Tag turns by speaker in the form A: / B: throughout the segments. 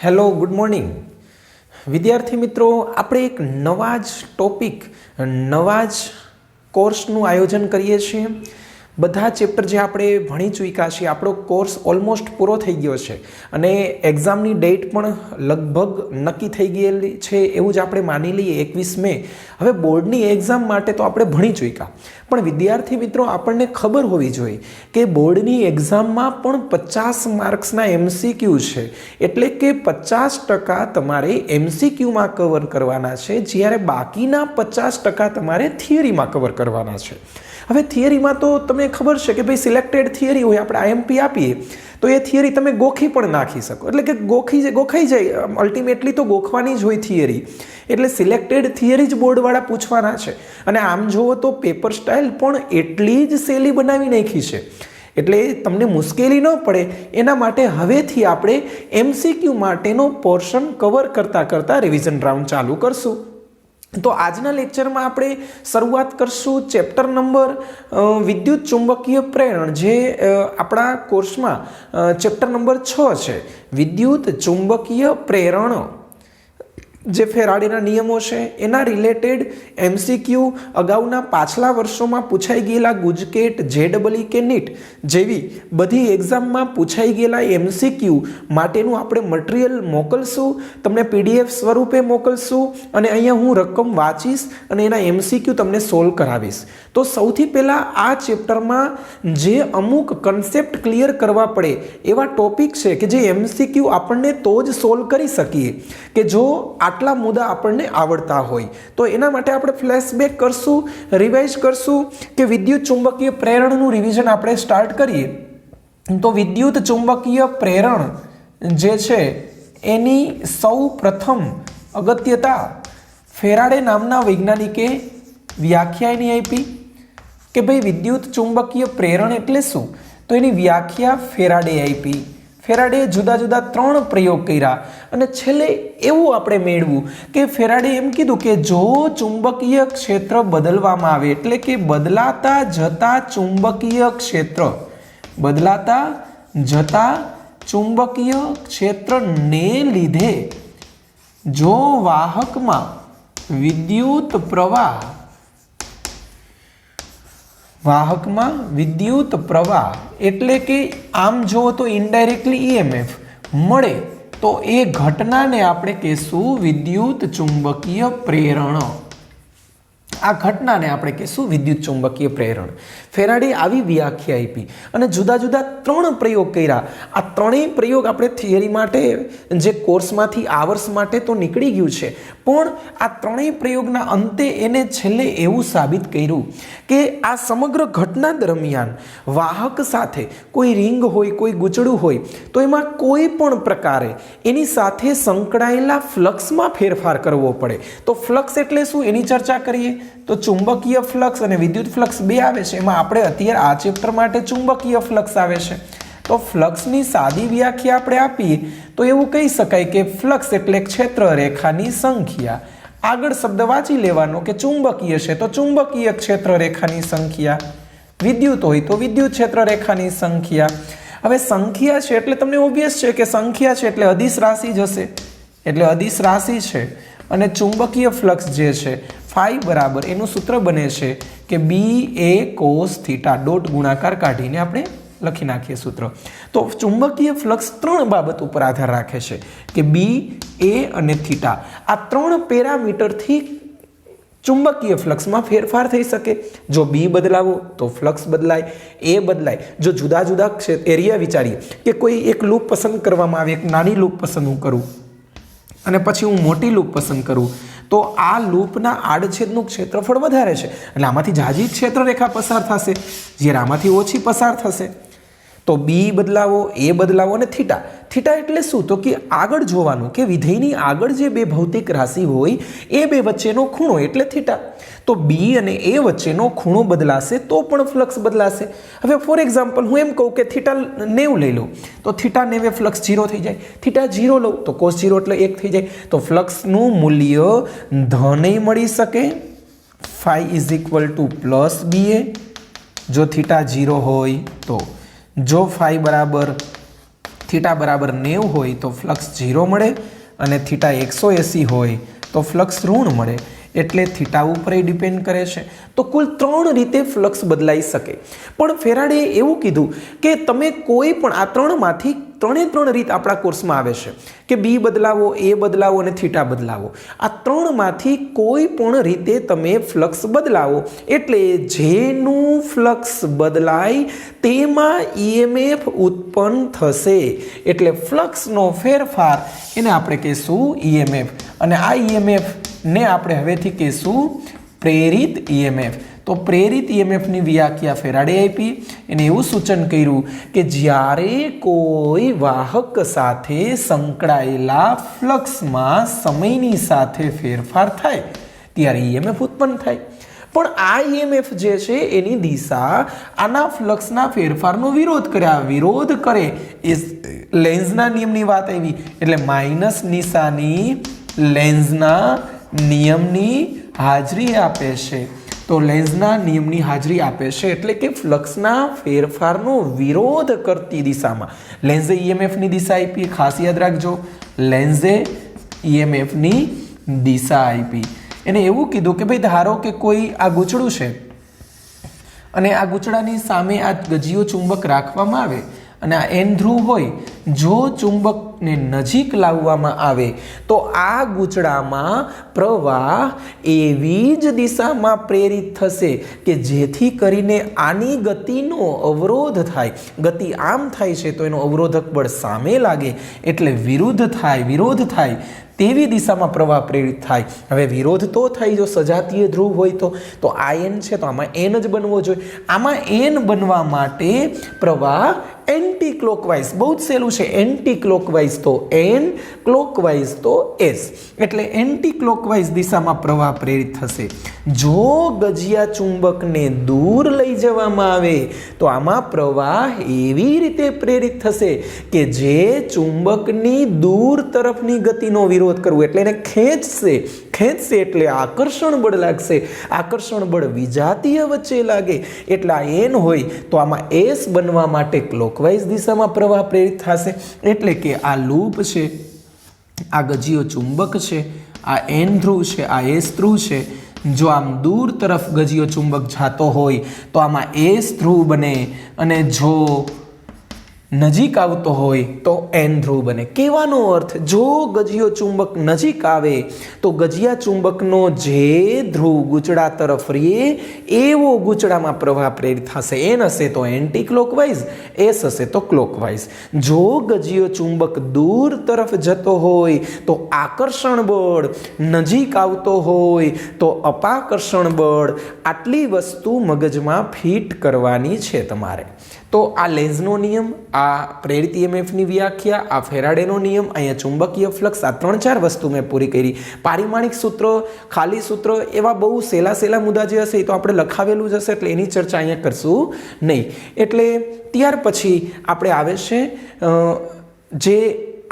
A: Hello, good morning વિદ્યાર્થી મિત્રો. આપણે એક નવા જ ટોપિક, નવા જ કોર્સનું આયોજન કરીએ છીએ. બધા ચેપ્ટર જે આપણે ભણી ચૂક્યા છીએ, આપણો કોર્સ ઓલમોસ્ટ પૂરો થઈ ગયો છે અને એક્ઝામની ડેટ પણ લગભગ નક્કી થઈ ગયેલી છે એવું જ આપણે માની લઈએ, 21 મે. હવે બોર્ડની એક્ઝામ માટે તો આપણે ભણી ચૂક્યા, પણ વિદ્યાર્થી મિત્રો આપણને ખબર હોવી જોઈએ કે બોર્ડની એક્ઝામમાં પણ 50 માર્ક્સના MCQ છે, એટલે કે 50% તમારે MCQમાં કવર કરવાના છે, જ્યારે બાકીના 50% તમારે થિયરીમાં કવર કરવાના છે. હવે થિયરીમાં તો તમને ખબર છે કે ભાઈ સિલેક્ટેડ થિયરી હોય, આપણે IMP આપીએ તો એ થિયરી તમે ગોખી પણ નાખી શકો, એટલે કે ગોખાઈ જાય. અલ્ટિમેટલી તો ગોખવાની જ હોય થિયરી, એટલે સિલેક્ટેડ થિયરી જ બોર્ડવાળા પૂછવાના છે. અને આમ જુઓ તો પેપર સ્ટાઇલ પણ એટલી જ સહેલી બનાવી નાખી છે, એટલે તમને મુશ્કેલી ન પડે એના માટે હવેથી આપણે MCQ માટેનો પોર્શન કવર કરતાં રિવિઝન રાઉન્ડ ચાલુ કરશું. તો આજના લેક્ચરમાં આપણે શરૂઆત કરશું ચેપ્ટર નંબર વિદ્યુત ચુંબકીય પ્રેરણ, જે આપણા કોર્સમાં ચેપ્ટર નંબર 6 છે, વિદ્યુત ચુંબકીય પ્રેરણ. જે ફેરાડેના નિયમો છે એના રિલેટેડ MCQ અગાઉના પાછલા વર્ષોમાં પૂછાઈ ગયેલા ગુજકેટ, JEE કે NEET જેવી બધી એક્ઝામમાં પૂછાઈ ગયેલા MCQ માટેનું આપણે મટીરિયલ મોકલશું, તમને PDF સ્વરૂપે મોકલશું અને અહીંયા હું રકમ વાંચીશ અને એના MCQ તમને સોલ્વ કરાવીશ. તો સૌથી પહેલાં આ ચેપ્ટરમાં જે અમુક કન્સેપ્ટ ક્લિયર કરવા પડે એવા ટોપિક છે કે જે MCQ આપણને તો જ સોલ્વ કરી શકીએ કે જો આટલા મુદ્દા આપણને આવડતા હોય. તો એના માટે આપણે ફ્લેશબેક કરશું, રિવાઇઝ કરશું કે વિદ્યુત ચુંબકીય પ્રેરણનું રિવિઝન આપણે સ્ટાર્ટ કરીએ. તો વિદ્યુત ચુંબકીય પ્રેરણ જે છે એની સૌ પ્રથમ અગત્યતા ફેરાડે નામના વૈજ્ઞાનિકે વ્યાખ્યા એની આપી કે ભાઈ વિદ્યુત ચુંબકીય પ્રેરણ એટલે શું, તો એની વ્યાખ્યા ફેરાડે આપી. ફેરાડે જુદા જુદા 3 પ્રયોગ કર્યા અને છેલ્લે એવું આપણે મેળવ્યું કે ફેરાડે એમ કીધું કે જો ચુંબકીય ક્ષેત્ર બદલવામાં આવે, એટલે કે બદલાતા જતા ચુંબકીય ક્ષેત્ર, બદલાતા જતા ચુંબકીય ક્ષેત્રને લીધે જો વાહકમાં વિદ્યુત પ્રવાહ, એટલે કે આમ જો તો ઇનડાયરેક્ટલી EMF મળે તો એ ઘટનાને આપણે કહેશું વિદ્યુત ચુંબકીય પ્રેરણ. આ ઘટનાને આપણે કહેશું વિદ્યુત ચુંબકીય પ્રેરણ. ફેરાડે આવી વ્યાખ્યા આપી અને જુદા જુદા 3 પ્રયોગ કર્યા. આ ત્રણેય પ્રયોગ આપણે થિયરી માટે જે કોર્સમાંથી આવર્સ માટે તો નીકળી ગયું છે, પણ આ ત્રણેય પ્રયોગના અંતે એને છેલ્લે એવું સાબિત કર્યું કે આ સમગ્ર ઘટના દરમિયાન વાહક સાથે કોઈ રિંગ હોય, કોઈ ગૂંચળું હોય, તો એમાં કોઈ પણ પ્રકારે એની સાથે સંકળાયેલા ફ્લક્સમાં ફેરફાર કરવો પડે. તો ફ્લક્સ એટલે શું એની ચર્ચા કરીએ. તો ચુંબકીય ફ્લક્સ અને વિદ્યુત ફ્લક્સ બે આવે છે, એમાં આપણે અત્યારે આ ચેપ્ટર માટે ચુંબકીય ફ્લક્સ આવે છે. તો ફ્લક્સની સાદી વ્યાખ્યા આપણે આપીએ તો એવું કહી શકાય કે ફ્લક્સ એટલે ક્ષેત્ર રેખાની સંખ્યા. આગળ શબ્દ વાંચી લેવાનો કે ચુંબકીય છે તો ચુંબકીય ક્ષેત્ર રેખાની સંખ્યા, વિદ્યુત હોય તો વિદ્યુત ક્ષેત્ર રેખાની સંખ્યા. હવે સંખ્યા છે એટલે તમને ઓબ્વિયસ છે કે સંખ્યા છે એટલે અદિશ રાશિ જ હશે, એટલે અદિશ રાશિ છે. અને ચુંબકીય ફ્લક્સ જે છે ફાઈ બરાબર એનું સૂત્ર બને છે કે BA cos θ, ડોટ ગુણાકાર કાઢીને આપણે લખી નાખીએ સૂત્ર. તો ચુંબકીય ફ્લક્સ 3 બાબત ઉપર આધાર રાખે છે કે B, A અને θ. આ 3 પેરામીટરથી ચુંબકીય ફ્લક્સમાં ફેરફાર થઈ શકે. જો B બદલાવો તો ફ્લક્સ બદલાય, A બદલાય. જો જુદા જુદા એરિયા વિચારીએ કે કોઈ એક લૂપ પસંદ કરવામાં આવે, એક નાની લૂપ પસંદ હું કરું અને પછી હું મોટી લૂપ પસંદ કરું, તો આ લૂપના આડછેદનું ક્ષેત્રફળ વધારે છે એટલે આમાંથી ઝાઝી ક્ષેત્રરેખા પસાર થશે, જ્યારે આમાંથી ઓછી પસાર થશે. તો B બદલાવો, A બદલાવો અને θ. θ એટલે શું, તો કે આગળ જોવાનું કે વિધેયની આગળ જે બે ભૌતિક રાશિ હોય એ બે વચ્ચેનો ખૂણો એટલે θ. તો B અને A વચ્ચેનો ખૂણો બદલાશે તો પણ ફ્લક્સ બદલાશે. હવે ફોર એક્ઝામ્પલ હું એમ કહું કે θ 90 લઈ લઉં તો θ 90 ફ્લક્સ 0 થઈ જાય. θ 0 લઉં તો cos 0 એટલે 1 થઈ જાય. તો ફ્લક્સનું મૂલ્ય ધન મળી શકે, phi = BA જો θ 0 હોય તો. જો phi બરાબર थीटा बराबर 90 होय तो फ्लक्स 0 मळे अने थीटा 180 होय तो फ्लक्स ऋण मळे એટલે થીટા ઉપર ડિપેન્ડ કરે છે તો કુલ 3 રીતે ફ્લક્સ બદલાઈ શકે પણ ફેરાડે એવું કીધું કે તમે કોઈ પણ આ ત્રણમાંથી ત્રણે રીત આપણા કોર્સમાં આવે છે કે બી બદલાવો એ બદલાવો અને થીટા બદલાવો આ ત્રણમાંથી કોઈ પણ રીતે તમે ફ્લક્સ બદલાવો એટલે જેનું ફ્લક્સ બદલાય તેમાં ઈએમએફ ઉત્પન્ન થશે એટલે ફ્લક્સનો ફેરફાર એને આપણે કહીશું ઈએમએફ અને આ ઈએમએફ ने आपणे हवेथी कहीशुं प्रेरित ईएमएफ तो प्रेरित ईएमएफ नी व्याख्या फेराडे आपी एने एवुं सूचन कर्युं के ज्यारे कोई वाहक साथे संकळायेला फ्लक्समां समयनी साथे फेरफार थाय त्यारे ईएमएफ उत्पन्न थाय पण आ ईएमएफ जे छे एनी दिशा आना फ्लक्सना फेरफारनो विरोध करे आ विरोध करे ए लेन्सना नियमनी वात आवी एटले माइनस निशानी लेन्सना नियमनी हाजरी आपे छे तो लेन्सना नियमनी हाजरी आपे छे एटले के फ्लक्सना फेरफारनो विरोध करती दिशामां लेन्से ईएमएफ नी दिशा आपी खास याद राखजो लेन्से ईएमएफ नी दिशा आपी एने एवुं कीधुं के भाई धारो के कोई आ गूंचड़ुं छे अने आ गूंचड़ानी सामे आ गजीयो चुंबक राखवामां आवे અને આ એન ધ્રુવ હોય જો ચુંબકને નજીક લાવવામાં આવે તો આ ગૂંચળામાં પ્રવાહ એવી જ દિશામાં પ્રેરિત થશે કે જેથી કરીને આની ગતિનો અવરોધ થાય ગતિ આમ થાય છે તો એનો અવરોધક બળ સામે લાગે એટલે વિરોધ થાય તેવી દિશામાં પ્રવાહ પ્રેરિત થાય હવે વિરોધ તો થાય જો સજાતીય ધ્રુવ હોય તો આ એન છે તો આમાં એન જ બનવો જોઈએ આમાં એન બનવા માટે પ્રવાહ एंटी क्लॉकवाइज बहुत सहेलू है एंटी क्लॉकवाइज तो एन क्लॉकवाइज तो एस एटले एंटी क्लॉकवाइज दिशा में प्रवाह प्रेरित थशे जो गजिया चुंबक ने दूर लई जवामां आवे तो आमा प्रवाह एवी रीते प्रेरित थशे के जे चुंबकनी दूर तरफनी गतिनो विरोध करवो एटले एने खेंचशे एटले आकर्षण बळ लागशे आकर्षण बळ विजातीय वच्चे लागे एटले आ एन होय तो आमा एस बनवा माटे क्लॉकवाइज दिशा में प्रवाह प्रेरित थशे एटले के आ लूप छे आ गजियो चुंबक छे आ एन ध्रुव छे आ एस ध्रुव छे जो आम दूर तरफ गजियो चुंबक जातो होय तो आमा एस ध्रुव बने अने जो नजीक आवतो होय तो एन ध्रुव बने कहेवानो अर्थ जो गजियो चुंबक नजीक आवे तो गजिया चुंबकनो जे ध्रुव गूंचड़ा तरफ रहे एवो गूंचड़ामां प्रवाह प्रेरित थशे एन हशे तो एंटी क्लॉकवाइज एस हशे तो क्लॉकवाइज जो गजियो चुंबक दूर तरफ जतो होय तो आकर्षण बळ नजीक आवतो होय तो अपाकर्षण बळ आटली वस्तु मगजमां फिट करवानी छे तमारे तो आ लेन्सनो नियम आ प्रेरित ईएमएफ नी व्याख्या आ फेराडेनो नियम अहींया चुंबकीय फ्लक्स आ 3-4 वस्तु मैं पूरी करी पारिमाणिक सूत्र खाली सूत्र एवा बहु सेला मुद्दा जे हशे तो आपणे लखावेलुं ज हशे एटले एनी चर्चा अहींया करशुं नहीं एटले त्यार पछी आपणे आवे छे जे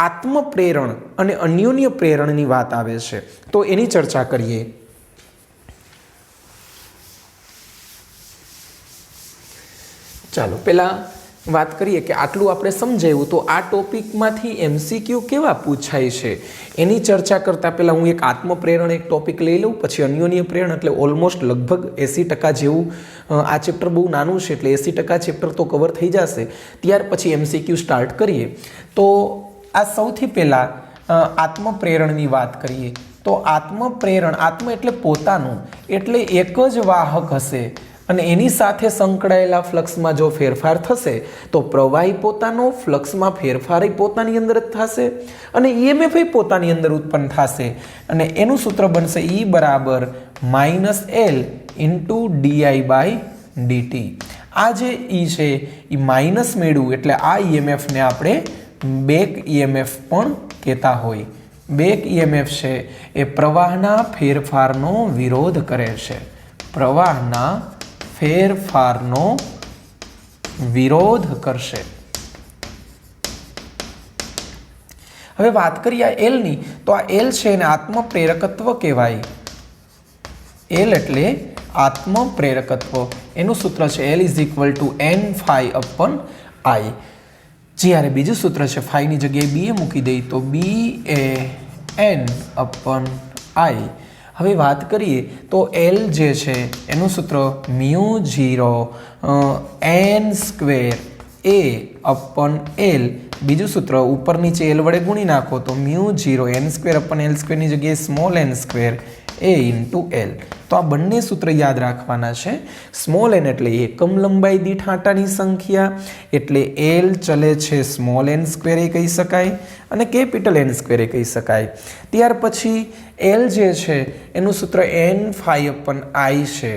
A: आत्मप्रेरण अने अन्योन्य प्रेरणनी वात आवे छे तो एनी चर्चा करीए चलो पहला बात करिए कि आटलू आपणे समझाव्युं तो आ टॉपिकमांथी एमसीक्यू केवा पूछाय छे एनी चर्चा करता पहला हूँ एक आत्मप्रेरण एक टॉपिक लई लऊं पछी अन्योन्य प्रेरण एटले ऑलमोस्ट लगभग 80% जेवुं आ चेप्टर बहु नानुं छे एटले 80% चेप्टर तो कवर थई जशे त्यार पछी एमसीक्यू स्टार्ट करीए तो आ सौथी पहला आत्मप्रेरणनी वात करीए तो आत्मप्रेरण आत्म एटले पोतानुं एटले एक ज वाहक हशे અને એની સાથે સંકળાયેલા ફ્લક્સમાં જો ફેરફાર થશે તો પ્રવાહી પોતાનો ફ્લક્સમાં ફેરફાર પોતાની અંદર જ થશે અને ઈએમએફ પોતાની અંદર ઉત્પન્ન થશે અને એનું સૂત્ર બનશે E બરાબર -L * di/dt આ જે E છે એ માઇનસ મેળવું એટલે આ ઈએમએફને આપણે બેક ઈએમએફ પણ કહેતા હોય બેક ઈએમએફ છે એ પ્રવાહના ફેરફારનો વિરોધ કરે છે પ્રવાહના फेरफारनो विरोध करशे हवे बात करिए एल नी तो आ एल छे ने आत्मप्रेरकत्व कहेवाय एल एटले आत्मप्रेरकत्व एनु सूत्र छे L = n phi/i જ્યારે બીજું સૂત્ર છે ફાઈની જગ્યાએ બી એ મૂકી દઈએ તો બી એ એન અપન આઈ. હવે વાત કરીએ તો એલ જે છે એનું સૂત્ર mu 0 N square A upon L. બીજું સૂત્ર ઉપર નીચે એલ વડે ગુણી નાખો તો mu 0 N square upon L સ્ક્વેરની જગ્યાએ small N square A into L. તો આ બંને સૂત્ર યાદ રાખવાના છે. સ્મોલ એન એટલે એકમ લંબાઈ દીઠ આંટાની સંખ્યા, એટલે એલ ચલે છે સ્મોલ એન સ્ક્વેર એ કહી શકાય અને કેપિટલ એન સ્ક્વેર એ કહી શકાય. ત્યાર પછી એલ જે છે એનું સૂત્ર એન ફાઈ અપન આઈ છે,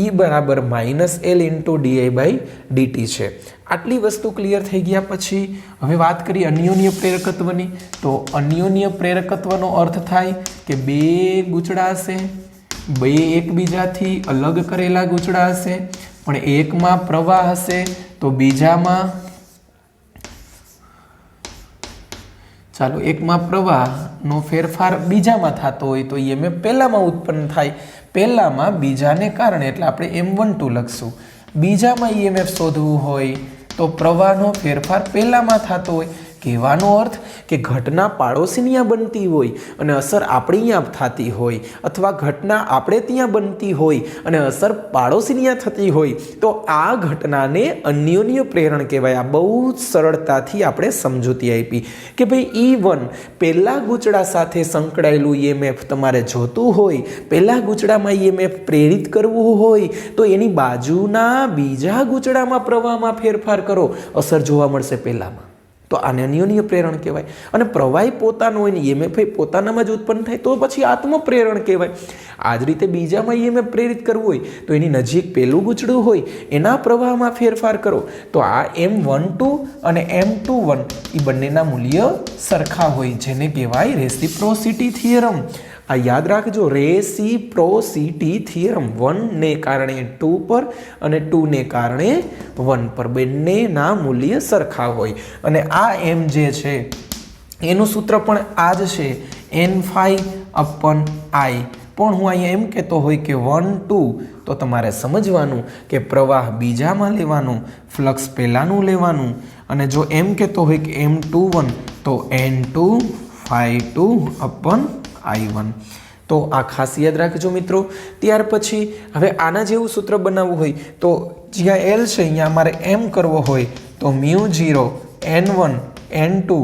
A: ઈ બરાબર minus L into DI by DT છે. આટલી વસ્તુ ક્લિયર થઈ ગયા પછી હવે વાત કરીએ અન્યોન્ય પ્રેરકત્વની. તો અન્યોન્ય પ્રેરકત્વનો અર્થ થાય કે બે ગૂંચળા હશે, બે એકબીજાથી અલગ કરેલા ગૂંચળા હશે, પણ એકમાં પ્રવાહ હશે તો બીજામાં એકમાં પ્રવાહનો ફેરફાર બીજામાં થતો હોય તો ઈએમએફ પહેલામાં ઉત્પન્ન થાય, પહેલામાં બીજાને કારણે, એટલે આપણે M12 લખશું. બીજામાં ઈએમએફ શોધવું હોય તો પ્રવાહનો ફેરફાર પહેલામાં થતો હોય. કહેવાનો અર્થ કે ઘટના પાડોશીની ત્યાં બનતી હોય અને અસર આપણી ત્યાં થતી હોય, અથવા ઘટના આપણે ત્યાં બનતી હોય અને અસર પાડોશીની ત્યાં થતી હોય, તો આ ઘટનાને અન્યોન્ય પ્રેરણ કહેવાય. આ બહુ જ સરળતાથી આપણે સમજૂતી આપી કે ભાઈ E1 પહેલા ગૂંચળા સાથે સંકળાયેલું ઈએમએફ તમારે જોતું હોય, પહેલા ગૂંચળામાં ઈએમએફ પ્રેરિત કરવું હોય તો એની બાજુના બીજા ગૂંચળામાં પ્રવાહમાં ફેરફાર કરો, અસર જોવા મળશે પહેલામાં. તો આને અન્યોન્ય પ્રેરણ કહેવાય. અને પ્રવાહી પોતાનો હોય ને ઈએમએફ પોતાનામાં જ ઉત્પન્ન થાય તો પછી આત્મપ્રેરણ કહેવાય. આ જ રીતે બીજામાં ઈએમએફ પ્રેરિત કરવું હોય તો એની નજીક પહેલું ગૂંચળું હોય એના પ્રવાહમાં ફેરફાર કરો તો આ M12 અને M21 એ બંનેના મૂલ્ય સરખા હોય, જેને કહેવાય રેસિપ્રોસિટી થિયરમ. આ યાદ રાખજો, રેસિપ્રોસિટી થિયરમ. 1 ને કારણે 2 પર અને 2 ને કારણે 1 પર બંનેના મૂલ્ય સરખા હોય. અને આ એમ જે છે એનું સૂત્ર પણ આ જ છે, એન ફાઈ અપન આઈ. પણ હું અહીંયા એમ કહેતો હોય કે 1 2 તો તમારે સમજવાનું કે પ્રવાહ બીજામાં લેવાનું, ફ્લક્સ પહેલાંનું લેવાનું. અને જો એમ કહેતો હોય કે M21 તો N2 ફાઈ 2 અપન I1. તો આ ખાસ યાદ રાખજો મિત્રો. ત્યાર પછી હવે આના જેવું સૂત્ર બનાવવું હોય તો જ્યાં એલ છે અહીંયા અમારે એમ કરવો હોય તો mu 0 N1 N2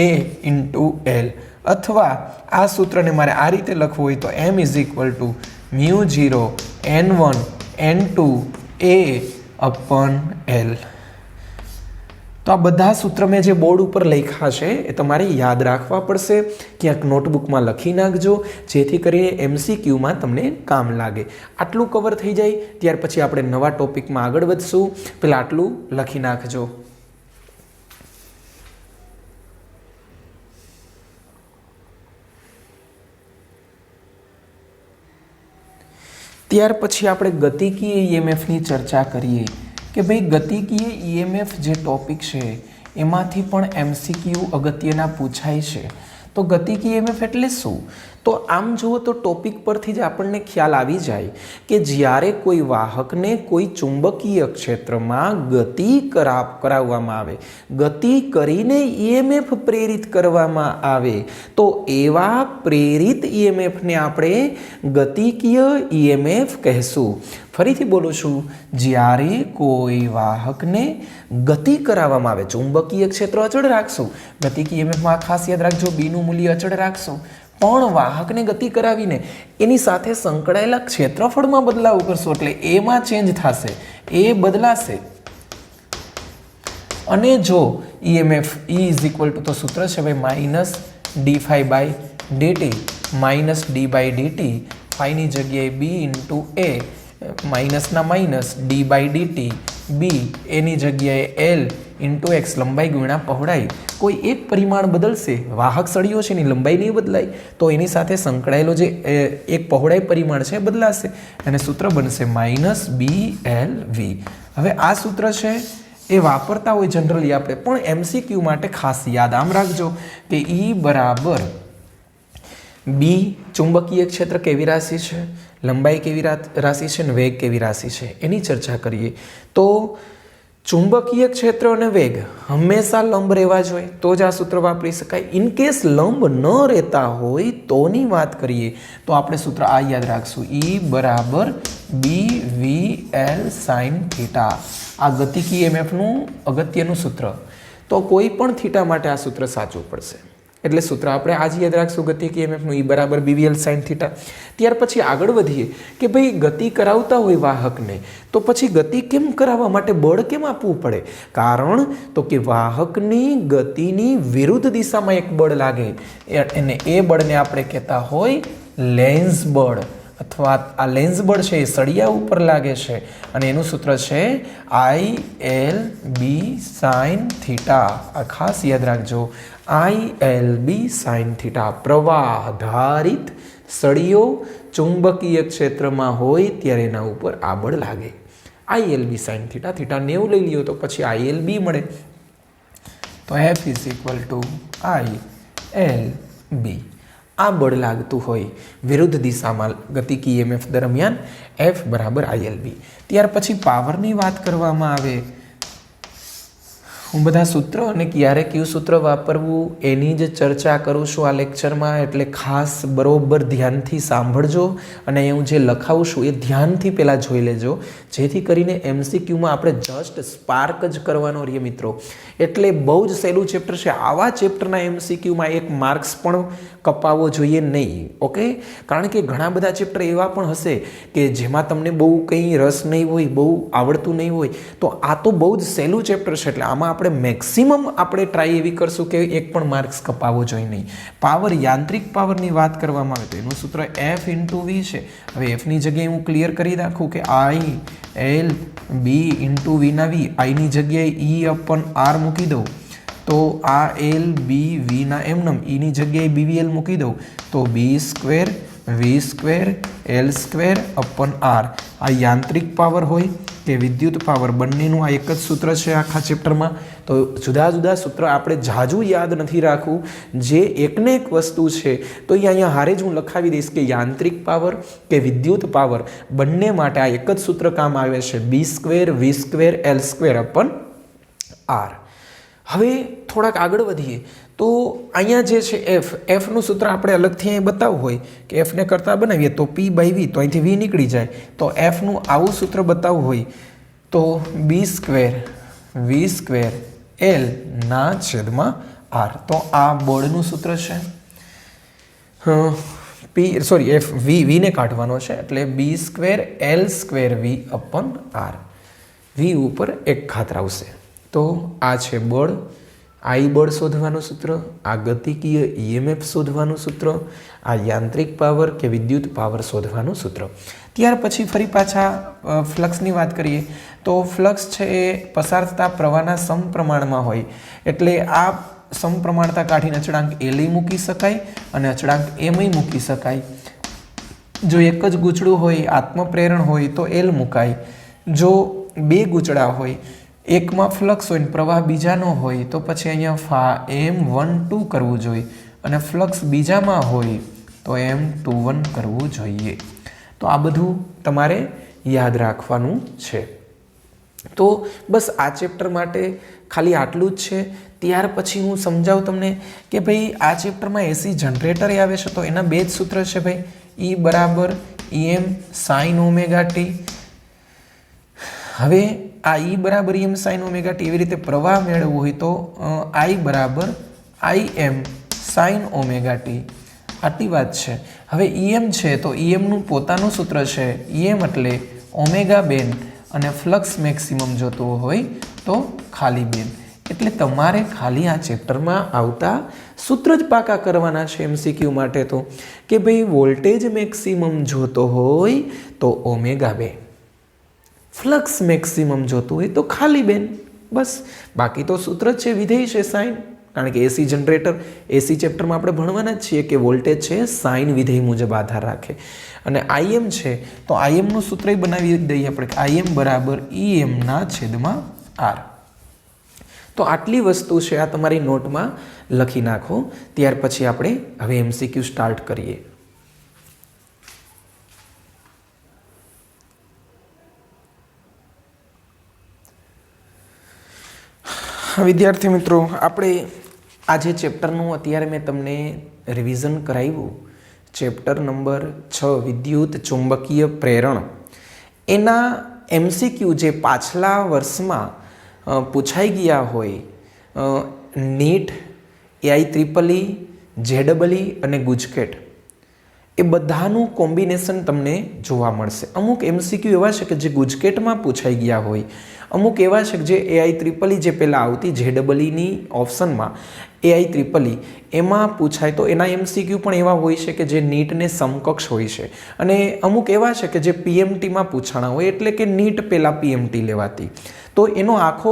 A: A into L, અથવા આ સૂત્રને મારે આ રીતે લખવું હોય તો M is equal to mu 0 N1 N2 A upon L. તો આ બધા સૂત્ર મેં જે બોર્ડ ઉપર લખ્યા છે એ તમારે યાદ રાખવા પડશે. ક્યાંક નોટબુકમાં લખી નાખજો જેથી કરીને MCQમાં તમને કામ લાગે. આટલું કવર થઈ જાય ત્યાર પછી આપણે નવા ટોપિકમાં આગળ વધશું. પહેલાં આટલું લખી નાખજો. ત્યાર પછી આપણે ગતિકીય ઈએમએફની ચર્ચા કરીએ કે ભાઈ ગતિકીય ઈએમએફ જે ટોપિક છે એમાંથી પણ MCQ અગત્યના પૂછાય છે. તો ગતિકીય ઈએમએફ એટલે શું? તો આમ જુઓ તો ટોપિક પરથી જ આપણને ખ્યાલ આવી જાય કે જ્યારે કોઈ વાહકને કોઈ ચુંબકીય ક્ષેત્રમાં ગતિ કરાવવામાં આવે, ગતિ કરીને ઈએમએફ પ્રેરિત કરવામાં આવે તો એવા પ્રેરિત ઈએમએફને આપણે ગતિકીય ઈએમએફ કહેશું. ફરીથી બોલું છું, જ્યારે કોઈ વાહકને ગતિ કરાવવામાં આવે, ચુંબકીય ક્ષેત્ર અચળ રાખશું, ગતિકીય ઈએમએફમાં ખાસ યાદ રાખજો બીનું મૂલ્ય અચળ રાખશું, પણ વાહકને ગતિ કરાવીને એની સાથે સંકળાયેલા ક્ષેત્રફળમાં બદલાવ કરશો એટલે એમાં ચેન્જ થશે, એ બદલાશે. અને જો EMF E is equal to, તો સૂત્ર છે ભાઈ minus D phi by DT, minus D by DT, ફાઈની જગ્યાએ બી ઇન્ટુ એ, માઇનસના minus D by DT, B એની જગ્યાએ એલ ઇન્ટુ એક્સ, લંબાઈ ગુણ્યા પહોળાઈ. કોઈ એક પરિમાણ બદલશે, વાહક સળીઓ છે એની લંબાઈ નહીં બદલાય તો એની સાથે સંકળાયેલો જે એક પહોળાઈ પરિમાણ છે બદલાશે અને સૂત્ર બનશે માઇનસ બી એલ વી. હવે આ સૂત્ર છે એ વાપરતા હોય જનરલી આપણે, પણ MCQ માટે ખાસ યાદ આમ રાખજો કે E બરાબર બી ચુંબકીય ક્ષેત્ર કેવી રાશિ છે, લંબાઈ કેવી રાશિ છે અને વેગ કેવી રાશિ છે એની ચર્ચા કરીએ. તો ચુંબકીય ક્ષેત્ર અને વેગ હંમેશા લંબ રહેવા જોઈએ તો જ આ સૂત્ર વાપરી શકાય. ઇનકેસ લંબ ન રહેતા હોય તોની વાત કરીએ તો આપણે સૂત્ર આ યાદ રાખશું, E બરાબર BVL sin થીટા. આ ગતિકી EMFનું અગત્યનું સૂત્ર. તો કોઈ પણ થીટા માટે આ સૂત્ર સાચું પડશે. એટલે સૂત્ર આપણે આજ યાદ રાખશું, ગતિકી EMFનું E બરાબર BVL sin થીટા. ત્યાર પછી આગળ વધીએ કે ભાઈ ગતિ કરાવતા હોય વાહકને તો પછી ગતિ કેમ કરાવવા માટે બળ કેમ આપવું પડે? કારણ તો કે વાહકની ગતિની વિરુદ્ધ દિશામાં એક બળ લાગે અને એ બળને આપણે કહેતા હોય લેન્સ બળ, અથવા આ લેન્સ બળ છે એ સળિયા ઉપર લાગે છે અને એનું સૂત્ર છે ILB sin થીટા. આ ખાસ યાદ રાખજો, ILB sin થીટા. પ્રવાહ આધારિત સળિયો ચુંબકીય ક્ષેત્રમાં હોય ત્યારે એના ઉપર આ બળ લાગે. ILB sin theta. થીટા 90 લઈ લ્યો તો પછી ILB મળે. તો F is equal two ILB. આ બળ લાગતું હોય વિરુદ્ધ દિશામાં ગતિકી EMF દરમિયાન, F બરાબર ILB. ત્યાર પછી પાવરની વાત કરવામાં આવે, હું બધા સૂત્ર અને ક્યારે કયું સૂત્ર વાપરવું એની જ ચર્ચા કરું છું આ લેક્ચરમાં. એટલે ખાસ બરોબર ધ્યાનથી સાંભળજો અને હું જે લખાવું છું એ ધ્યાનથી પહેલાં જોઈ લેજો, જેથી કરીને MCQમાં આપણે જસ્ટ સ્પાર્ક જ કરવાનો રહીએ મિત્રો. એટલે બહુ જ સહેલું ચેપ્ટર છે. આવા ચેપ્ટરના MCQમાં 1 માર્ક્સ પણ કપાવવો જોઈએ નહીં. ઓકે, કારણ કે ઘણા બધા ચેપ્ટર એવા પણ હશે કે જેમાં તમને બહુ કંઈ રસ નહીં હોય, બહુ આવડતું નહીં હોય. તો આ તો બહુ જ સહેલું ચેપ્ટર છે એટલે આમાં આપણે મેક્સિમમ આપણે ટ્રાય એવી કરશું કે 1 પણ માર્ક્સ કપાવવો જોઈએ નહીં. પાવર, યાંત્રિક પાવરની વાત કરવામાં આવે તો એનું સૂત્ર F ઇન્ટુ V છે. હવે Fની જગ્યાએ હું ક્લિયર કરી નાખું કે ILB ઇન્ટુ Vના V, Iની જગ્યાએ E અપન R મૂકી દઉં તો આ LB Vના એમનેમ, Eની જગ્યાએ BVL મૂકી દઉં તો B² V² L² અપન R. આ યાંત્રિક પાવર હોય કે વિદ્યુત પાવર, બંનેનું આ એક જ સૂત્ર છે આખા ચેપ્ટરમાં. તો જુદા જુદા સૂત્ર આપણે ઝાઝું યાદ નથી રાખવું. જે એકને એક વસ્તુ છે તો અહીંયા હારે જ હું લખાવી દઈશ કે યાંત્રિક પાવર કે વિદ્યુત પાવર બંને માટે આ એક જ સૂત્ર કામ આવે છે, B² V² L² અપન R. હવે થોડાક આગળ વધીએ તો અહીંયા જે છે Fનું સૂત્ર આપણે અલગથી અહીં બતાવવું હોય કે Fને કરતાં બનાવીએ તો P/V, તો અહીંથી V નીકળી જાય. તો Fનું આવું સૂત્ર બતાવવું હોય તો B² V² L ના છેદમાં R. તો આ બળનું સૂત્ર છે. Vને કાઢવાનો છે એટલે B² L² V અપન R. V ઉપર 1 ખાતર આવશે. તો આ છે બળ, I બળ શોધવાનું સૂત્ર, આ ગતિકીય EMF શોધવાનું સૂત્ર, આ યાંત્રિક પાવર કે વિદ્યુત પાવર શોધવાનું સૂત્ર. ત્યાર પછી ફરી પાછા ફ્લક્સની વાત કરીએ તો ફ્લક્સ છે એ પસાર થતા પ્રવાહના સમપ્રમાણમાં હોય એટલે આ સમપ્રમાણતા કાઢીને અચળાંક L મૂકી શકાય અને અચળાંક M મૂકી શકાય. જો એક જ ગૂંચળું હોય, આત્મપ્રેરણ હોય તો L મુકાય. જો 2 ગૂંચળા હોય, એકમાં ફ્લક્સ હોય ને પ્રવાહ બીજાનો હોય તો પછી અહીંયા M12 કરવું જોઈએ અને ફ્લક્સ બીજામાં હોય તો M21 કરવું જોઈએ. તો આ બધું તમારે યાદ રાખવાનું છે. તો બસ આ ચેપ્ટર માટે ખાલી આટલું જ છે. ત્યાર પછી હું સમજાવું તમને કે ભાઈ આ ચેપ્ટરમાં AC જનરેટર આવે છે તો એના 2 જ સૂત્ર છે ભાઈ, E બરાબર EM sin ωt. હવે આ E બરાબર EM sin ωt એવી રીતે પ્રવાહ મેળવવો હોય તો I બરાબર IM sin ωt. આટલી વાત છે. હવે EM છે તો EMનું પોતાનું સૂત્ર છે, EM એટલે ઓમેગા બેન અને ફ્લક્સ મેક્સિમમ જોતો હોય તો ખાલી બેન. એટલે તમારે ખાલી આ ચેપ્ટરમાં આવતા સૂત્ર જ પાકા કરવાના છે MCQ માટે. તો કે ભાઈ વોલ્ટેજ મેક્સિમમ જોતો હોય તો ઓમેગા બેન, ફ્લક્સ મેક્સિમમ જોતું હોય તો ખાલી બેન. બસ બાકી તો સૂત્ર જ છે, વિધેય છે સાઇન. કારણ કે AC જનરેટર, AC ચેપ્ટરમાં આપણે ભણવાના જ છીએ કે વોલ્ટેજ છે સાઇન વિધેય મુજબ આધાર રાખે. અને IM છે તો IMનું સૂત્ર બનાવી દઈએ આપણે કે IM બરાબર EM ના છેદમાં R. તો આટલી વસ્તુ છે આ તમારી નોટમાં લખી નાખો. ત્યાર પછી આપણે હવે MCQ સ્ટાર્ટ કરીએ. વિદ્યાર્થી મિત્રો, આપણે આજે ચેપ્ટરનું અત્યારે મેં તમને રિવિઝન કરાવ્યું. ચેપ્ટર નંબર 6 વિદ્યુત ચુંબકીય પ્રેરણ. એના MCQ જે પાછલા વર્ષમાં પૂછાઈ ગયા હોય, નીટ, AIEEE, JEE અને ગુજકેટ, એ બધાનું કોમ્બિનેશન તમને જોવા મળશે. અમુક MCQ એવા છે કે જે ગુજકેટમાં પૂછાઈ ગયા હોય, અમુક એવા છે કે જે AIEEE જે પહેલાં આવતી JEEની ઓપ્શનમાં AIEEE એમાં પૂછાય, તો એના MCQ પણ એવા હોય છે કે જે નીટને સમકક્ષ હોય છે. અને અમુક એવા છે કે જે PMTમાં પૂછાણા હોય, એટલે કે નીટ પહેલાં PMT લેવાતી. તો એનો આખો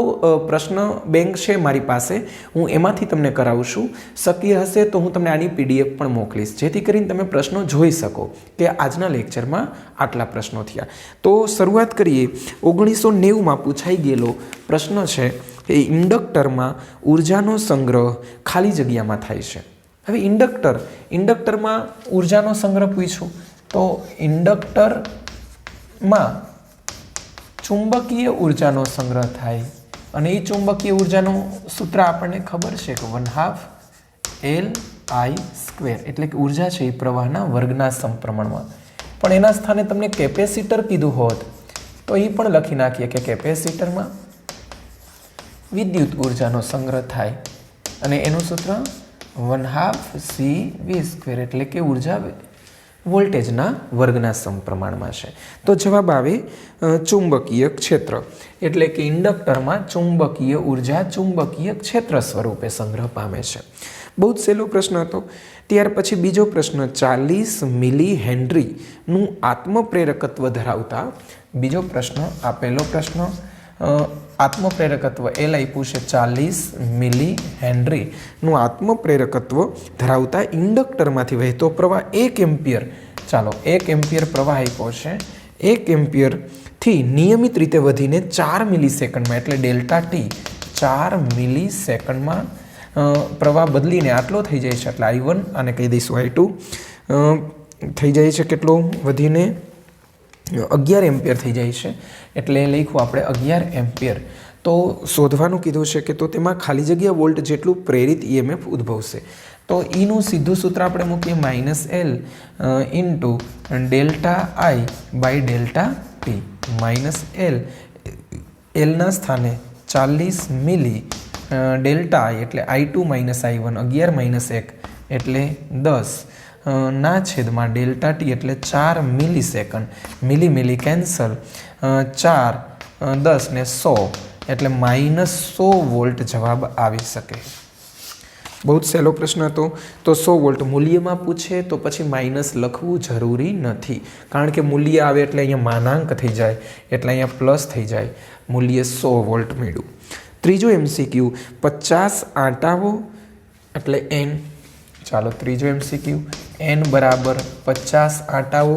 A: પ્રશ્ન બેંક છે મારી પાસે, હું એમાંથી તમને કરાવું છું. શક્ય હશે તો હું તમને આની PDF પણ મોકલીશ, જેથી કરીને તમે પ્રશ્નો જોઈ શકો કે આજના લેક્ચરમાં આટલા પ્રશ્નો થયા. તો શરૂઆત કરીએ. 1990માં પૂછાઈ ગયેલો પ્રશ્ન છે કે ઇન્ડક્ટરમાં ઉર્જાનો સંગ્રહ ખાલી જગ્યામાં થાય છે. હવે ઇન્ડક્ટરમાં ઉર્જાનો સંગ્રહ પૂછ્યું, તો ઇન્ડક્ટરમાં ચુંબકીય ઉર્જાનો સંગ્રહ થાય, અને એ ચુંબકીય ઉર્જાનું સૂત્ર આપણને ખબર છે કે 1/2LI², એટલે કે ઉર્જા છે એ પ્રવાહના વર્ગના સમપ્રમાણમાં. પણ એના સ્થાને તમને કેપેસિટર કીધું હોત તો એ પણ લખી નાખીએ કે કેપેસિટરમાં વિદ્યુત ઉર્જાનો સંગ્રહ થાય, અને એનું સૂત્ર 1/2CV², એટલે કે ઉર્જા વોલ્ટેજના વર્ગના સમપ્રમાણમાં છે. તો જવાબ આવે ચુંબકીય ક્ષેત્ર, એટલે કે ઇન્ડક્ટરમાં ચુંબકીય ઉર્જા ચુંબકીય ક્ષેત્ર સ્વરૂપે સંગ્રહ પામે છે. બહુ જ સહેલો પ્રશ્ન હતો. ત્યાર પછી બીજો પ્રશ્ન, 40 મિલી હેનરીનું આત્મપ્રેરકત્વ ધરાવતા, બીજો પ્રશ્ન, આ પહેલો પ્રશ્ન આત્મપ્રેરકત્વ L આપ્યું છે, 40 મિલી હેનરીનું આત્મપ્રેરકત્વ ધરાવતા ઇન્ડક્ટરમાંથી વહેતો પ્રવાહ 1 એમ્પિયર. ચાલો, 1 એમ્પિયર પ્રવાહ આપ્યો છે. 1 એમ્પિયરથી નિયમિત રીતે વધીને 4 મિલીસેકન્ડમાં, એટલે ડેલ્ટા ટી, 4 મિલીસેકન્ડમાં પ્રવાહ બદલીને આટલો થઈ જાય છે, એટલે I1 આને કહી દઈશું I2, થઈ જાય છે કેટલો? વધીને 11 એમ્પિયર થઈ જાય છે, એટલે લખ્યું આપણે 11 એમ્પિયર. તો શોધવાનું કીધું છે કે તો તેમાં ખાલી જગ્યા વોલ્ટ જેટલું પ્રેરિત EMF ઉદ્ભવશે. તો ઈનું સીધું સૂત્ર આપણે મૂકીએ -L into delta I by delta T. -L, એલના સ્થાને 40 મિલી, ડેલ્ટા I એટલે I2 -I1, 11 - 1 એટલે 10 ના છેદમાં ડેલ્ટા ટી એટલે 4 મિલીસેકન્ડ. મિલી કેન્સલ, 4 10 ને 100 એટલે -100 વોલ્ટ જવાબ આવી શકે. બહુ જ સહેલો પ્રશ્ન હતો. તો 100 વોલ્ટ મૂલ્યમાં પૂછે તો પછી માઇનસ લખવું જરૂરી નથી, કારણ કે મૂલ્ય આવે એટલે અહીંયા માનાંક થઈ જાય, એટલે અહીંયા પ્લસ થઈ જાય. મૂલ્ય 100 વોલ્ટ મળ્યું. ત્રીજો MCQ, 50 આંટાઓ એટલે N. ચાલો, ત્રીજો MCQ, N બરાબર 50 આંટાઓ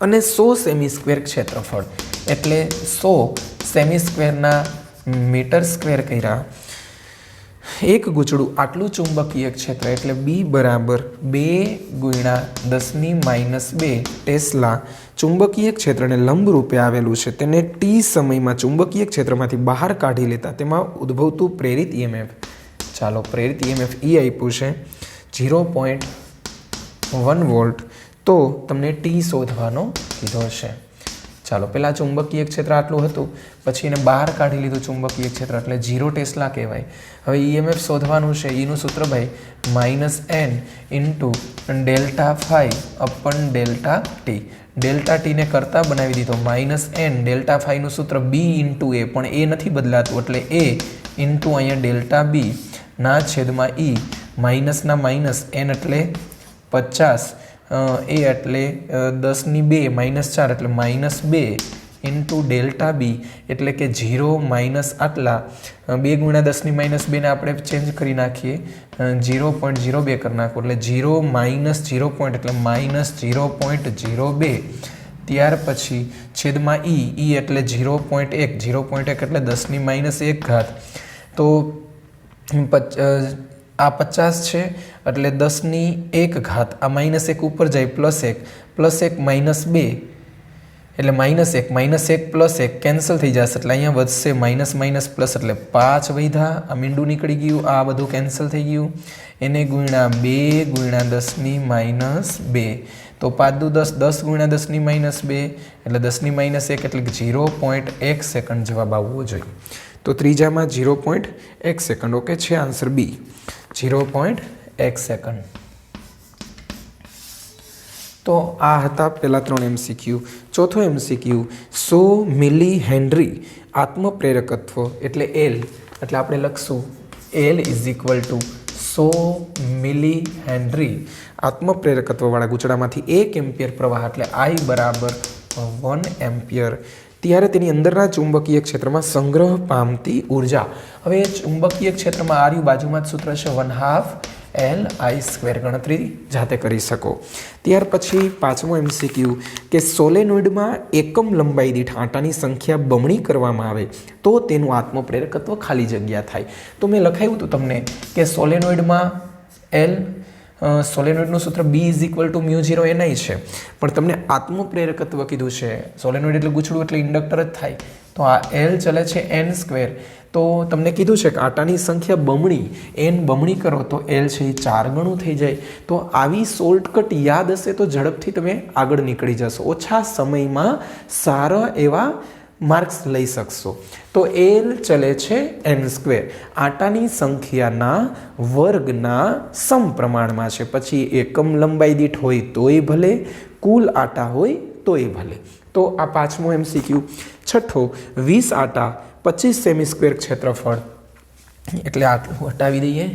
A: અને 100 સેમી સ્ક્વેર ક્ષેત્રફળ, એટલે 100 સેમી સ્ક્વેરના મીટર સ્ક્વેર કર્યા. એક ગૂંચળું આટલું ચુંબકીય ક્ષેત્ર, એટલે B બરાબર 2 × 10⁻² ટેસ્લા ચુંબકીય ક્ષેત્રને લંબ રૂપે આવેલું છે. તેને T સમયમાં ચુંબકીય ક્ષેત્રમાંથી બહાર કાઢી લેતા તેમાં ઉદ્ભવતું પ્રેરિત EMF. ચાલો, પ્રેરિત EMF E આપ્યું છે 0.1 વોલ્ટ. તો તમને T શોધવાનો કીધો છે. ચાલો, પહેલાં ચુંબકીય ક્ષેત્ર આટલું હતું, પછી એને બહાર કાઢી લીધું ચુંબકીય ક્ષેત્ર, એટલે 0 ટેસ્લા કહેવાય. હવે EMF શોધવાનું છે. એનું સૂત્ર ભાઈ -N into delta phi upon delta T. Delta ટીને કરતા બનાવી દીધો. -N ડેલ્ટા ફાઈનું સૂત્ર B ઇન્ટુ A, પણ એ નથી બદલાતું, એટલે A ઇન્ટુ અહીંયા ડેલ્ટા B ના છેદમાં E, માઇનસના માઇનસ, N એટલે 50, A એટલે 10⁻², -4 એટલે -2 ઇન્ટુ ડેલ્ટા B, એટલે કે 0 માઇનસ આટલા 2 × 10⁻² ને આપણે ચેન્જ કરી નાખીએ, 0.02 કરી નાખો, એટલે 0 માઇનસ 0 એટલે -0.02. ત્યાર પછી છેદમાં E એટલે 0.1, 0.1 એટલે 10⁻1. તો આ 50 છે એટલે 10⁻1, આ -1 ઉપર જાય +1, +1 -2 એટલે -1 + 1 કેન્સલ થઈ જશે એટલે અહીંયા વધશે -, પ્લસ એટલે 5 વધ્યા. આ મીંડું નીકળી ગયું, આ બધું કેન્સલ થઈ ગયું. એને ગુણ્યા 2 ગુણ્યા 10⁻². તો 5 દુ 10, 10 ગુણ્યા 10⁻², એટલે 10⁻1 એટલે 0.1 સેકન્ડ જવાબ આવવો જોઈએ. તો ત્રીજામાં 0.1 સેકન્ડ. ઓકે, છે આન્સર બી, 0.1 સેકન્ડ. તો આ હતા પહેલા 3 MCQ. ચોથો MCQ, 100 મિલી હેનરી આત્મપ્રેરકત્વ એટલે L, એટલે આપણે લખશું L = 100 મિલી હેનરી આત્મપ્રેરકત્વવાળા ગુચડામાંથી 1 એમ્પિયર પ્રવાહ એટલે I = 1 એમ્પિયર. ત્યારે તેની અંદરના ચુંબકીય ક્ષેત્રમાં સંગ્રહ પામતી ઉર્જા. હવે ચુંબકીય ક્ષેત્રમાં આર્યુ બાજુમાં જ સૂત્ર છે 1/2LI². ગણતરી જાતે કરી શકો. ત્યાર પછી 5મો MCQ કે સોલેનોઇડમાં એકમ લંબાઈ દીઠ આંટાની સંખ્યા બમણી કરવામાં આવે તો તેનું આત્મપ્રેરકત્વ ખાલી જગ્યા થાય. તો મેં લખાયું હતું તમને કે સોલેનોઇડમાં સોલેનોઇડનું સૂત્ર B = μ0Ni છે, પણ તમને આત્મપ્રેરકત્વ કીધું છે. સોલેનોઇડ એટલે ગુછડું એટલે ઇન્ડક્ટર જ થાય. તો આ L ચલે છે n². તો તમને કીધું છે કે આટાની સંખ્યા બમણી, n બમણી કરો તો L છે એ 4 ગણું થઈ જાય. તો આવી શોર્ટકટ યાદ હશે તો ઝડપથી તમે આગળ નીકળી જશો, ઓછા સમયમાં સારા એવા માર્ક્સ લઈ શકશો. તો L ચલે છે n², આટાની સંખ્યાના વર્ગના સમપ્રમાણમાં છે. પછી એકમ લંબાઈ દીઠ હોય તોય ભલે, કુલ આટા હોય તોય ભલે. તો આ 5મો MCQ. છઠ્ઠો, 20 આટા 25 સેમી² ક્ષેત્રફળ એટલે આટલું હટાવી દઈએ.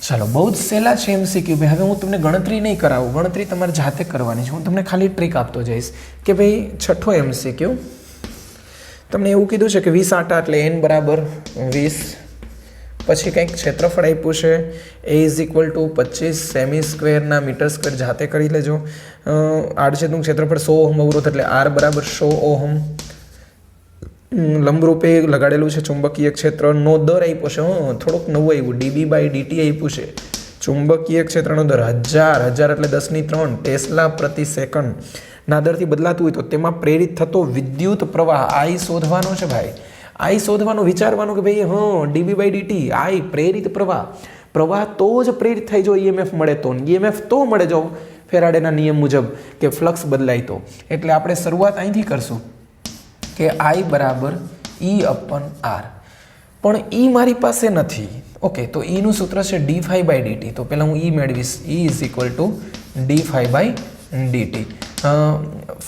A: ચાલો, બહુ જ સહેલા છે MCQ ભાઈ. હવે હું તમને ગણતરી નહીં કરાવું, ગણતરી તમારે જાતે કરવાની છે. હું તમને ખાલી ટ્રીક આપતો જઈશ કે ભાઈ છઠ્ઠો MCQ તમને એવું કીધું છે કે 20 આટા એટલે n = 20. પછી કંઈક ક્ષેત્રફળ આપ્યું છે A = 25 સેમી² ના મીટર². જાતે કરી લેજો. આડછેદનું ક્ષેત્રફળ 100 ઓહમ અવરોધ એટલે R = 100 ઓહમ. લંબરૂપે લગાડેલું છે ચુંબકીય ક્ષેત્રનો દર આપ્યો છે. થોડુંક નવું આવ્યું, dB/dt આપ્યું છે. ચુંબકીય ક્ષેત્રનો દર 1000 એટલે 10⁻³ ટેસ્લા પ્રતિ સેકન્ડ ના દરથી બદલાતું હોય તો તેમાં પ્રેરિત થતો વિદ્યુત પ્રવાહ I શોધવાનો છે ભાઈ. I શોધવાનું, વિચારવાનું કે ભાઈ dB/dt I પ્રેરિત પ્રવાહ તો જ પ્રેરિત થઈ જો EMF મળે તો, EMF તો મળે જો ફેરાડેના નિયમ મુજબ કે ફ્લક્સ બદલાય તો. એટલે આપણે શરૂઆત અહીંથી કરશું કે I = E/R. પણ E મારી પાસે નથી. ઓકે, તો E નું સૂત્ર છે dϕ/dt. તો પહેલાં હું E મેળવીશ. E = dϕ/dt.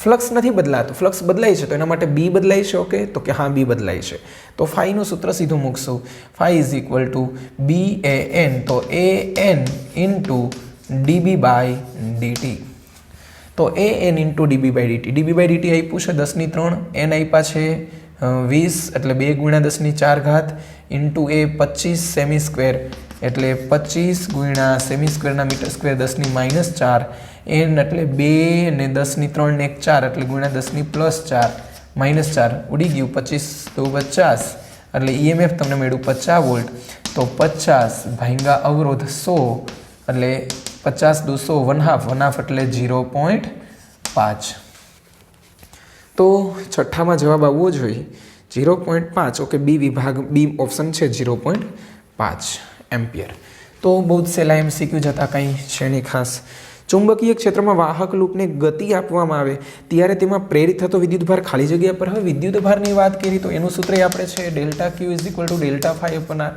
A: ફ્લક્સ નથી બદલાતું, ફ્લક્સ બદલાય છે તો એના માટે B બદલાય છે. ઓકે, તો કે હા B બદલાય છે. તો ફાઈનું સૂત્ર સીધું મૂકશું. Phi = BAN. તો AN × dB/dt. તો AN × dB/dt. dB/dt આપ્યું છે 10⁻³ n આપ્યા છે 20 એટલે 2 × 10⁴ ઇન્ટુ A 25 સેમી² એટલે 25 ગુણ્યા સેમી² ના મીટર² 10⁻⁴. n એટલે 2 ને 10⁻³ ને 1 4 એટલે ગુણ્યા 10⁻+4 -4 ઉડી ગયું. 25 તો 50 એટલે EMF તમને મળ્યું 50 વોલ્ટ. તો 50 ભાગ્યા અવરોધ 100 એટલે 50 દુ 100, 1/2 એટલે 0.5. તો છઠ્ઠામાં જવાબ આવવો જોઈએ 0.5. ઓકે, બી વિભાગ, બી ઓપ્શન છે 0.5 એમ્પિયર. તો બહુ જ સહેલા MCQ જતા કંઈ છે નહીં ખાસ. ચુંબકીય ક્ષેત્રમાં વાહક લૂપને ગતિ આપવામાં આવે ત્યારે તેમાં પ્રેરિત થતો વિદ્યુતભાર ખાલી જગ્યા પર. હવે વિદ્યુતભારની વાત કરી તો એનું સૂત્ર આપણે છે ΔQ = Δϕ/R.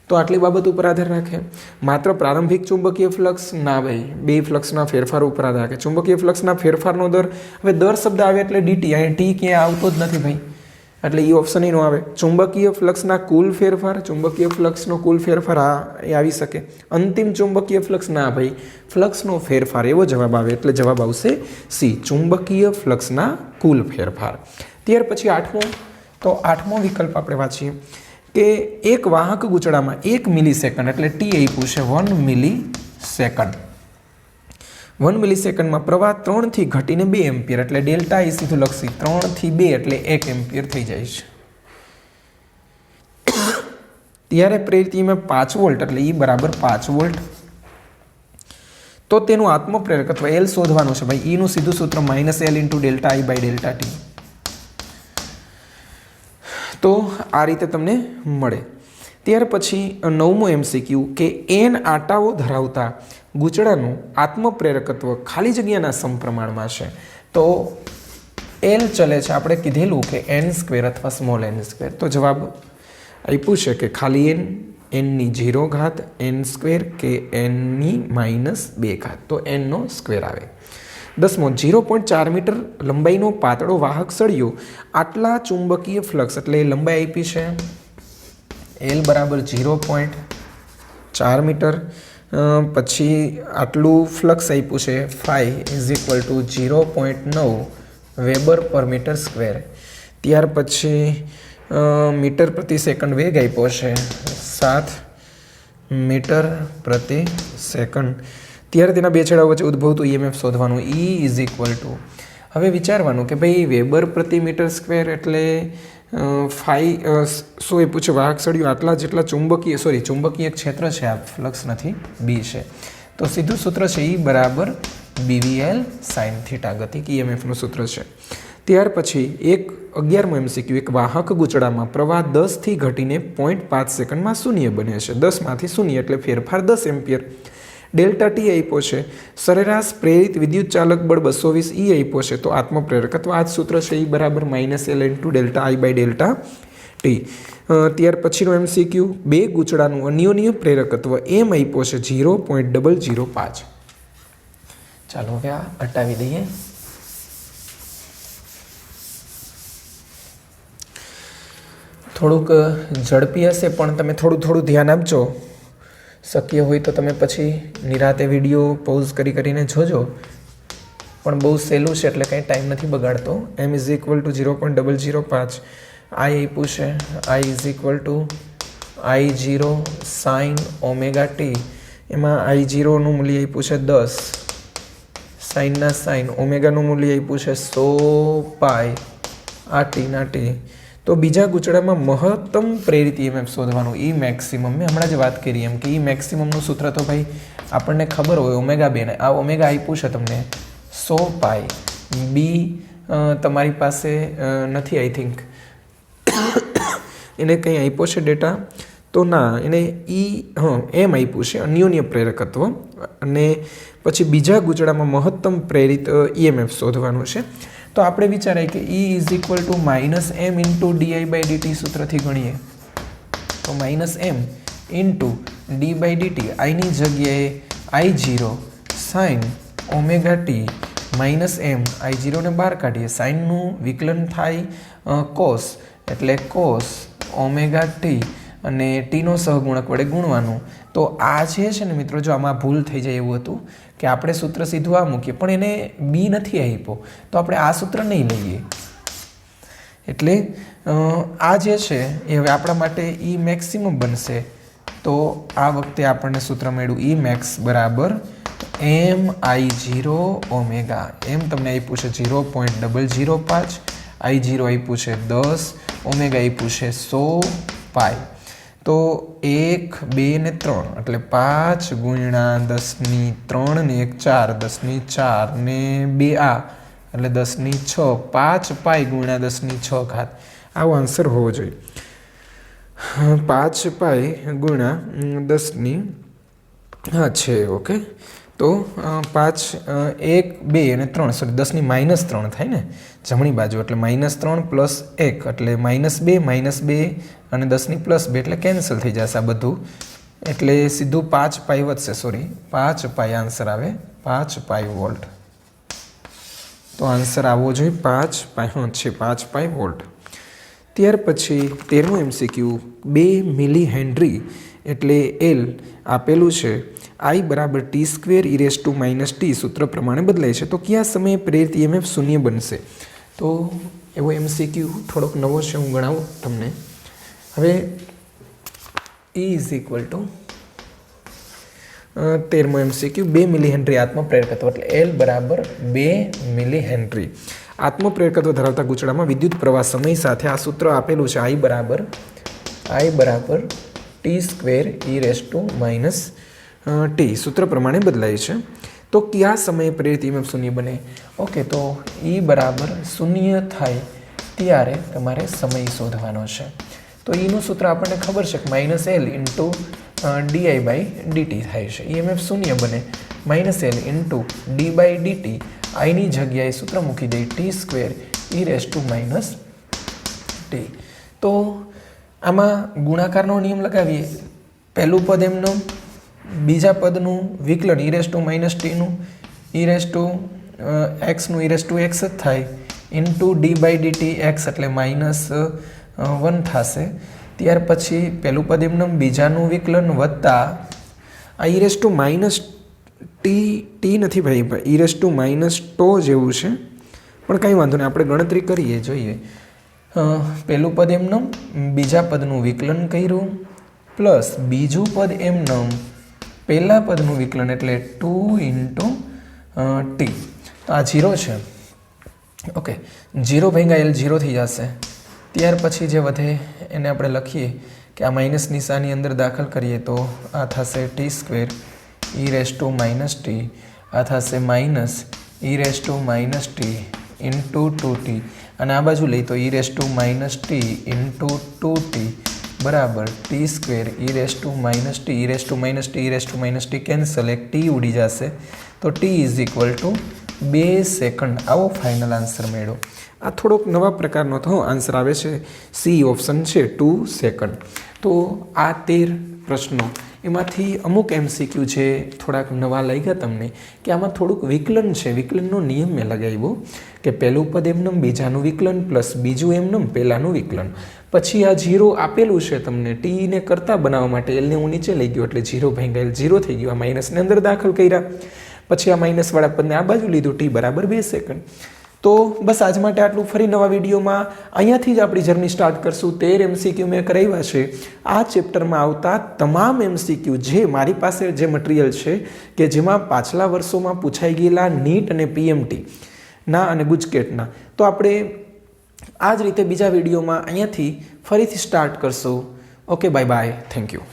A: તો આટલી બાબત ઉપર આધાર રાખે. માત્ર પ્રારંભિક ચુંબકીય ફ્લક્સ ના ભાઈ, બે ફ્લક્સના ફેરફાર ઉપર આધાર રાખે. ચુંબકીય ફ્લક્સના ફેરફારનો દર, હવે દર શબ્દ આવે એટલે dt, અહીં ટી ક્યાંય આવતો જ નથી ભાઈ, એટલે એ ઓપ્શન નો આવે. ચુંબકીય ફ્લક્સના કુલ ફેરફાર, ચુંબકીય ફ્લક્સનો કુલ ફેરફાર આ એ આવી શકે. અંતિમ ચુંબકીય ફ્લક્સ ના ભાઈ, ફ્લક્સનો ફેરફાર, એવો જવાબ આવે. એટલે જવાબ આવશે સી, ચુંબકીય ફ્લક્સના કુલ ફેરફાર. ત્યાર પછી આઠમો વિકલ્પ આપણે વાંચીએ કે એક વાહક ગૂંચળામાં 1 મિલીસેકન્ડ એટલે ટી આપ્યું છે 1 મિલીસેકન્ડ. 1 મિલીસેકન્ડમાં પ્રવાહ 3 થી ઘટીને 2 એમ્પિયર એટલે ડેલ્ટા એ સીધું લખશી. 3 થી 2 એટલે 1 એમ્પિયર થઈ જાય છે. ત્યારે પ્રેરિત EMF 5 વોલ્ટ એટલે E = 5 વોલ્ટ. તો તેનું આત્મપ્રેરકત્વ એલ શોધવાનું છે ભાઈ. ઈનું સીધું સૂત્ર -L × ΔI/ΔT. તો આ રીતે તમને મળે. ત્યાર પછી 9મો MCQ કે n આટાઓ ધરાવતા ગૂંચળાનું આત્મપ્રેરકત્વ ખાલી જગ્યાના સમપ્રમાણમાં છે. તો L ચલે છે, આપણે કીધેલું કે n² અથવા સ્મોલ n². તો જવાબ આપ્યું છે કે ખાલી n ની 0 ઘાત n² કે n ની -2 ઘાત. તો n નો સ્ક્વેર આવે. 10મો 0.4 મીટર લંબાઈનો પાતળો વાહક સળિયો આટલા ચુંબકીય ફ્લક્સ, એટલે લંબાઈ આપી છે L બરાબર 0.4 મીટર, પછી આટલું ફ્લક્સ આપ્યું છે ∅ = 0.9 વેબર પર મીટર સ્ક્વેર. ત્યાર પછી મીટર પ્રતિ સેકન્ડ વેગ આપ્યો છે 7 મીટર પ્રતિ સેકન્ડ. ત્યારે તેના બે છેડાઓ વચ્ચે ઉદ્ભવતું EMF શોધવાનું. હવે વિચારવાનું કે ભાઈ વેબર પ્રતિ મીટર સ્ક્વેર એટલે શું એ પૂછે વાહક સળિયું આટલા જેટલા ચુંબકીય ક્ષેત્ર છે, આ ફ્લક્સ નથી, બી છે. તો સીધું સૂત્ર છે E બરાબર BVL sin θ, ગતિક EMFનું સૂત્ર છે. ત્યાર પછી 11મો MCQ એક વાહક ગૂંચળામાં પ્રવાહ 10 થી ઘટીને 0.5 સેકન્ડમાં શૂન્ય બને છે. 10 માંથી શૂન્ય એટલે ફેરફાર 10 એમ્પિયર. ΔT આપ્યો છે. સરેરાશ પ્રેરિત વિદ્યુત ચાલક બળ 220 E આપ્યો છે. તો આત્મપ્રેરકત્વ આ જ સૂત્ર છે, E બરાબર -L × ΔI/ΔT. ત્યાર પછીનો MCQ બે ગૂંચળાનું અન્યોન્ય પ્રેરકત્વ એમ આપ્યો છે 0.005. ચાલો હવે આ હટાવી દઈએ. થોડુંક ઝડપી હશે પણ તમે થોડું ધ્યાન આપજો. શક્ય હોય તો તમે પછી નિરાતે વિડીયો પોઝ કરીને જોજો, પણ બહુ સહેલું છે એટલે કંઈ ટાઈમ નથી બગાડતો. M = 0.005. I આપ્યું છે I I0 sin ωt. એમાં I0નું મૂલ્ય આપ્યું છે 10, સાઇનના સાઇન, ઓમેગાનું મૂલ્ય આપ્યું છે 100π, આ ટીના ટી. તો બીજા ગૂંચળામાં મહત્તમ પ્રેરિત EMF શોધવાનું. E મેક્સિમમ મેં હમણાં જ વાત કરી એમ કે E મેક્સિમમનું સૂત્ર તો ભાઈ આપણને ખબર હોય, ω2 ને આ ઓમેગા આપ્યું છે તમને 100π. બી તમારી પાસે નથી, આઈ થિંક એને કંઈ આપ્યો છે ડેટા તો ના, એને એમ આપ્યું છે અન્યોન્ય પ્રેરકત્વ. અને પછી બીજા ગૂંચળામાં મહત્તમ પ્રેરિત EMF શોધવાનું છે. તો આપણે વિચારાય કે E = -m × dI/dt સૂત્રથી ગણીએ તો -m × d/dt, આની જગ્યાએ I0 sin ωt -m, I0 ને બહાર કાઢીએ, સાઇનનું વિકલન થાય cos, એટલે cos ωt અને ટીનો સહગુણક વડે ગુણવાનું. તો આ જે છે ને મિત્રો, જો આમાં ભૂલ થઈ જાય એવું હતું કે આપણે સૂત્ર સીધું આ મૂકીએ પણ એને બી નથી આપ્યો, તો આપણે આ સૂત્ર નહીં લઈએ. એટલે આ જે છે એ હવે આપણા માટે E મેક્સિમમ બનશે. તો આ વખતે આપણને સૂત્ર મળ્યું E max બરાબર MI0 ઓમેગા. એમ તમને આપ્યું છે 0.005, I0 આપ્યું છે 10, ઓમેગા આપ્યું છે 100π. તો 1, 2 ને 3 એટલે 5 × 10⁻³ ને 1 4, 10⁻4 ને 2 આ એટલે 10�6, 5π × 10⁶. આવો આન્સર હોવો જોઈએ. 5π × 10 છે. ઓકે, તો 5, 1, 2 અને 3, સોરી 10⁻³ થાય ને જમણી બાજુ, એટલે -3 + 1 એટલે -2 અને 10⁻2 એટલે કેન્સલ થઈ જશે આ બધું, એટલે સીધું 5π વધશે. સોરી 5π આન્સર આવે, 5π વોલ્ટ. તો આન્સર આવવો જોઈએ 5π, છે 5π વોલ્ટ. ત્યાર પછી 13મો MCQ 2 મિલી હેનરી એટલે L આપેલું છે. I બરાબર t² e⁻t સૂત્ર પ્રમાણે બદલાય છે. તો કયા સમયે પ્રેરિત EMF શૂન્ય બનશે? તો એવો MCQ થોડોક નવો છે, હું ગણાવું તમને. હવે E = 13મો MCQ 2 મિલી હેનરી આત્મપ્રેરકત્વ એટલે L બરાબર 2 મિલી હેનરી. આત્મપ્રેરકત્વ ધરાવતા ગૂંચળામાં વિદ્યુત પ્રવાહ સમય સાથે આ સૂત્ર આપેલું છે I બરાબર t² e⁻t સૂત્ર પ્રમાણે બદલાય છે. તો કયા સમયે પ્રેરિત EMF શૂન્ય બને? ઓકે, તો E બરાબર શૂન્ય થાય ત્યારે તમારે સમય શોધવાનો છે. તો Eનું સૂત્ર આપણને ખબર છે કે -L ઇન્ટુ di/dt થાય છે. EMF શૂન્ય બને -L ઇન્ટુ d/dt. આની જગ્યાએ સૂત્ર મૂકી દઈએ t² e⁻t. તો આમાં ગુણાકારનો નિયમ લગાવીએ. પહેલું પદ એમનું, બીજા પદનું વિકલન e⁻t નું, e⁻x નું e⁻x જ થાય ઇન્ટુ d/dt x એટલે -1 થશે. ત્યાર પછી પહેલું પદ એમનું, બીજાનું વિકલન વત્તા આ e⁻t નથી ભાઈ, e⁻τ જેવું છે, પણ કંઈ વાંધો નહીં, આપણે ગણતરી કરીએ, જોઈએ. પહેલું પદ એમનું, બીજા પદનું વિકલન કર્યું, પ્લસ બીજું પદ એમનું, પહેલા પદનું વિકલન એટલે 2 × t. તો આ 0 છે. ઓકે, 0 ભાગ્યા L 0 થઈ જશે. ત્યાર પછી જે વધે એને આપણે લખીએ કે આ માઇનસ નિશાની અંદર દાખલ કરીએ તો આ થશે t² e⁻t, આ થશે -e⁻t ઇન્ટુ 2t, અને આ બાજુ લઈ તો e⁻t ઇન્ટુ 2t બરાબર t² e⁻t કેન્સલ, એક t ઉડી જશે, તો t = 2 સેકન્ડ. આવો ફાઇનલ આન્સર મેળવો. આ થોડોક નવા પ્રકારનો તો આન્સર આવે છે, સી ઓપ્શન છે 2 સેકન્ડ. તો આ 13 પ્રશ્નો એમાંથી અમુક MCQ છે થોડાક નવા લઈ ગયા તમને, કે આમાં થોડુંક વિકલન છે. વિકલનનો નિયમ મેં લગાવ્યો કે પહેલું પદ એમનું, બીજાનું વિકલન પ્લસ બીજું એમનું, પહેલાંનું વિકલન. પછી આ 0 આપેલું છે તમને ટીને કરતા બનાવવા માટે, એલને હું નીચે લઈ ગયો એટલે 0 ભાગ્યા L 0 થઈ ગયું. આ માઇનસને અંદર દાખલ કર્યા, પછી આ માઇનસવાળા પદને આ બાજુ લીધું, t બરાબર 2 સેકન્ડ. તો બસ આજ માટે આટલું. ફરી નવા વિડીયોમાં અહીંયાથી જ આપણી જર્ની સ્ટાર્ટ કરશું. 13 MCQ મેં કરાવ્યા છે. આ ચેપ્ટરમાં આવતા તમામ MCQ જે મારી પાસે જે મટીરિયલ છે કે જેમાં પાછલા વર્ષોમાં પૂછાઈ ગયેલા નીટ અને PMT ના અને ગુજકેટના, તો આપણે આ જ રીતે બીજા વિડીયોમાં અહીંયાથી ફરીથી સ્ટાર્ટ કરશું. Okay, bye bye, thank you.